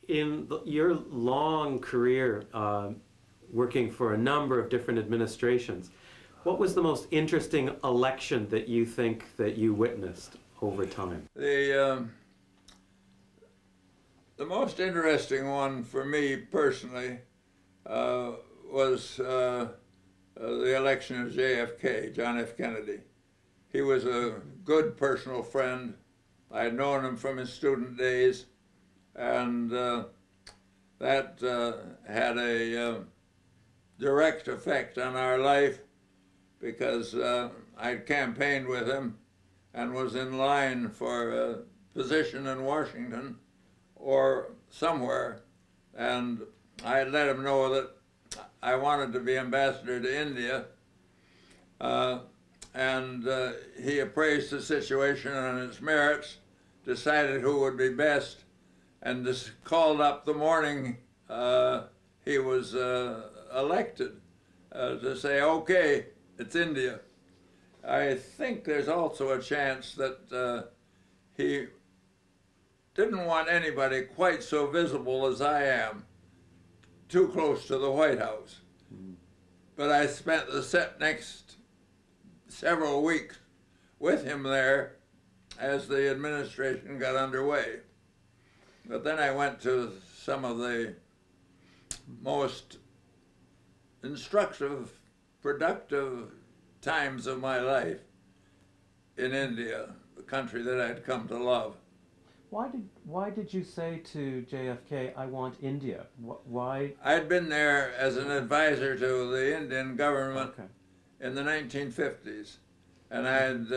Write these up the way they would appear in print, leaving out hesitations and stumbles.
Your long career working for a number of different administrations, what was the most interesting election that you think that you witnessed over time? The most interesting one for me personally was the election of JFK, John F. Kennedy. He was a good personal friend. I had known him from his student days, and that had a direct effect on our life because I'd campaigned with him and was in line for a position in Washington or somewhere, and I had let him know that I wanted to be ambassador to India, and he appraised the situation on its merits, decided who would be best, and just called up the morning he was elected to say, okay, it's India. I think there's also a chance that he didn't want anybody quite so visible as I am too close to the White House. But I spent the next several weeks with him there as the administration got underway. But then I went to some of the most instructive, productive times of my life in India, the country that I'd come to love. Why did you say to JFK, I want India? Why? I'd been there as an advisor to the Indian government in the 1950s, and I had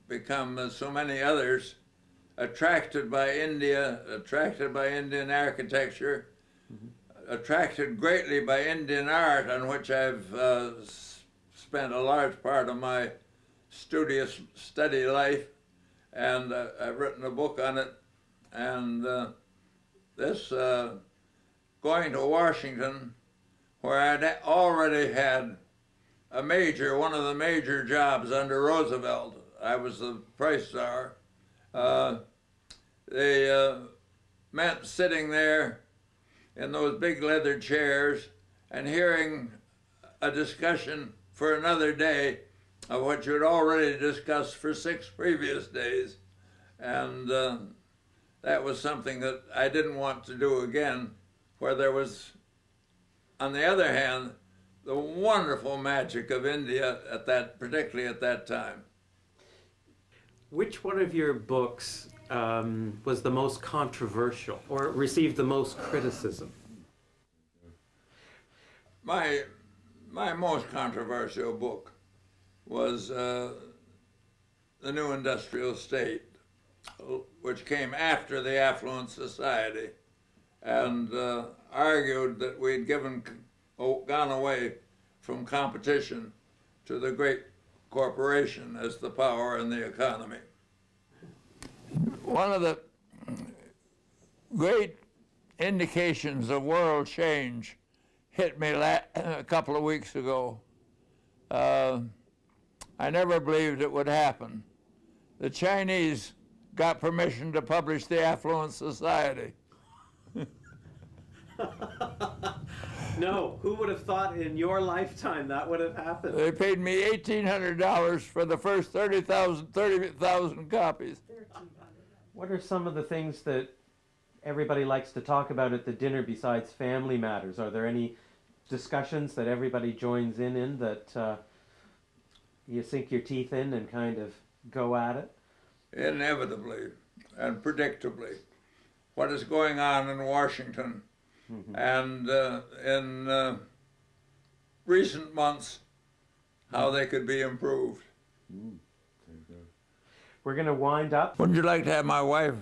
become, as so many others, attracted by India, attracted by Indian architecture, attracted greatly by Indian art, on which I've spent a large part of my studious study life, and I've written a book on it. And this going to Washington, where I'd already had one of the major jobs under Roosevelt. I was the price czar. They meant sitting there in those big leather chairs and hearing a discussion for another day of what you had already discussed for 6 previous days. And that was something that I didn't want to do again, where there was, on the other hand, the wonderful magic of India particularly at that time. Which one of your books was the most controversial or received the most criticism? My most controversial book was The New Industrial State, which came after the Affluent Society, and argued that we'd gone away from competition to the great corporation as the power in the economy. One of the great indications of world change hit me a couple of weeks ago. I never believed it would happen. The Chinese got permission to publish the Affluent Society. No, who would have thought in your lifetime that would have happened? They paid me $1,800 for the first 30,000 copies. What are some of the things that everybody likes to talk about at the dinner besides family matters? Are there any discussions that everybody joins in that you sink your teeth in and kind of go at it? Inevitably and predictably, what is going on in Washington, and in recent months, how they could be improved. We're going to wind up. Wouldn't you like to have my wife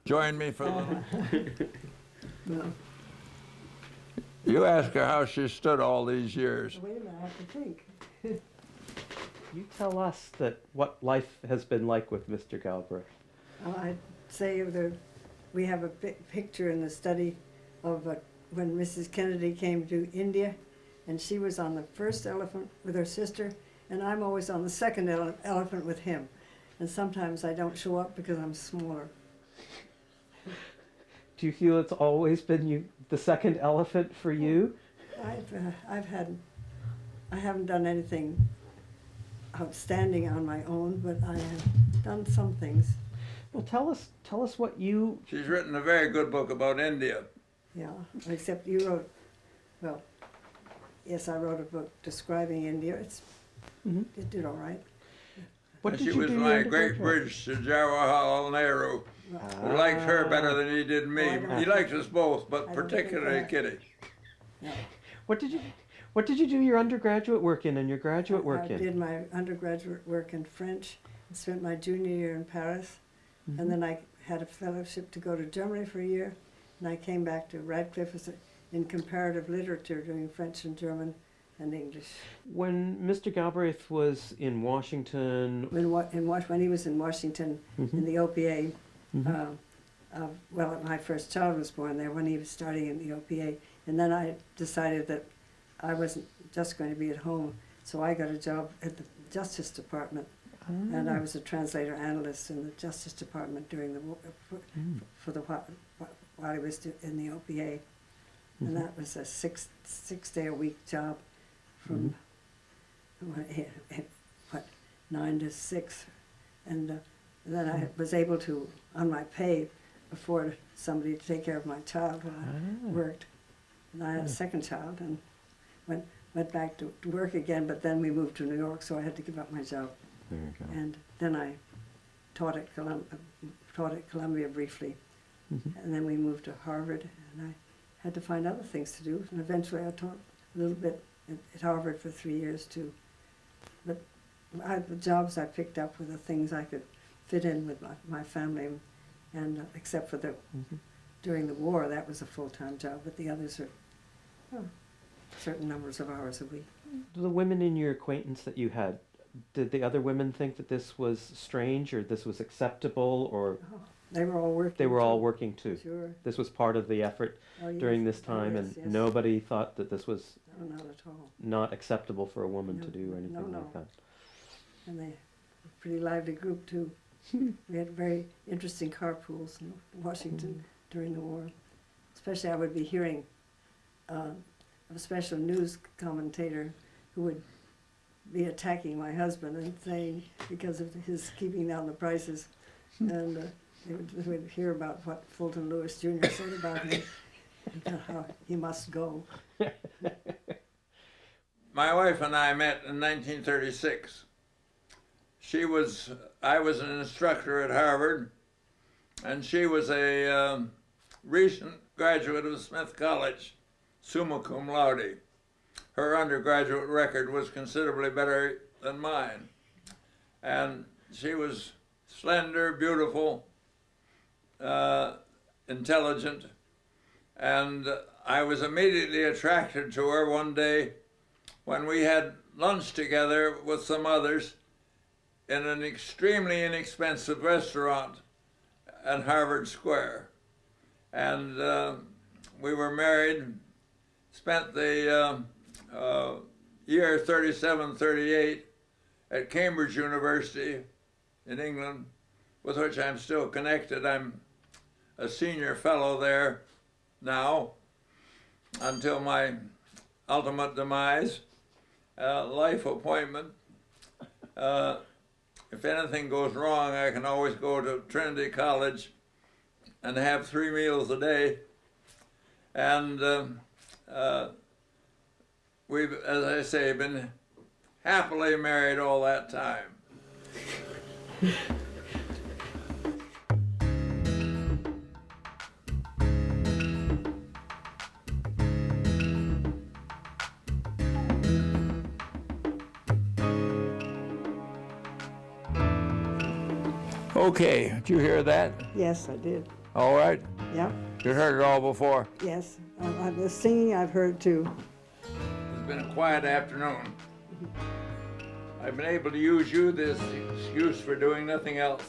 join me for a little? No. You ask her how she stood all these years. Wait a minute, I have to think. You tell us what life has been like with Mr. Galbraith. I'd say we have a picture in the study of when Mrs. Kennedy came to India, and she was on the first elephant with her sister, and I'm always on the second elephant with him. And sometimes I don't show up because I'm smaller. Do you feel it's always been the second elephant for you? I haven't done anything outstanding on my own, but I have done some things. Well, tell us what you. She's written a very good book about India. Yeah, except you wrote, well, yes, I wrote a book describing India. It did all right. What And did she you was do my your great undergraduate? bridge to Jawaharlal Nehru, who liked her better than he did me. Oh, I don't He liked us both, but I don't particularly think that. Kitty. Yeah. What did you do your undergraduate work in and your graduate work I in? did my undergraduate work in French and spent my junior year in Paris. And then I had a fellowship to go to Germany for a year. And I came back to Radcliffe in comparative literature, doing French and German and English. When Mr. Galbraith was in Washington, When he was in Washington in the OPA, well, my first child was born there when he was starting in the OPA. And then I decided that I wasn't just going to be at home, so I got a job at the Justice Department. And I was a translator analyst in the Justice Department during the war, while I was in the OPA. And that was a six-day-a-week job from 9 to 6. And then I was able to, on my pay, afford somebody to take care of my child while I worked. And I had a second child and went back to work again, but then we moved to New York, so I had to give up my job. there you go. And then I taught at Columbia briefly. And then we moved to Harvard, and I had to find other things to do. And eventually I taught a little bit at Harvard for 3 years too. But the jobs I picked up were the things I could fit in with my family. And except for during the war, that was a full-time job, but the others are certain numbers of hours a week. The women in your acquaintance that you had, did the other women think that this was strange or this was acceptable, or They were all working. they were all too. working too? Sure. This was part of the effort Oh, yes. during this Oh, time, yes, and yes. nobody thought that this was No, not at all. not acceptable for a woman to No, do or anything no, like no. that. And they were a pretty lively group too. We had very interesting carpools in Washington during the war. Especially I would be hearing a special news commentator who would be attacking my husband and saying, because of his keeping down the prices, and they would hear about what Fulton Lewis Jr. said about him, and how he must go. My wife and I met in 1936. I was an instructor at Harvard, and she was a recent graduate of Smith College, summa cum laude. Her undergraduate record was considerably better than mine. And she was slender, beautiful, intelligent, and I was immediately attracted to her one day when we had lunch together with some others in an extremely inexpensive restaurant at Harvard Square. And we were married, spent the year 37-38 at Cambridge University in England, with which I'm still connected. I'm a senior fellow there now until my ultimate demise, life appointment. If anything goes wrong, I can always go to Trinity College and have 3 meals a day. And we've, as I say, been happily married all that time. Okay, did you hear that? Yes, I did. All right. Yeah, You heard it all before. yes. The singing I've heard too. It's been a quiet afternoon. I've been able to use you this excuse for doing nothing else.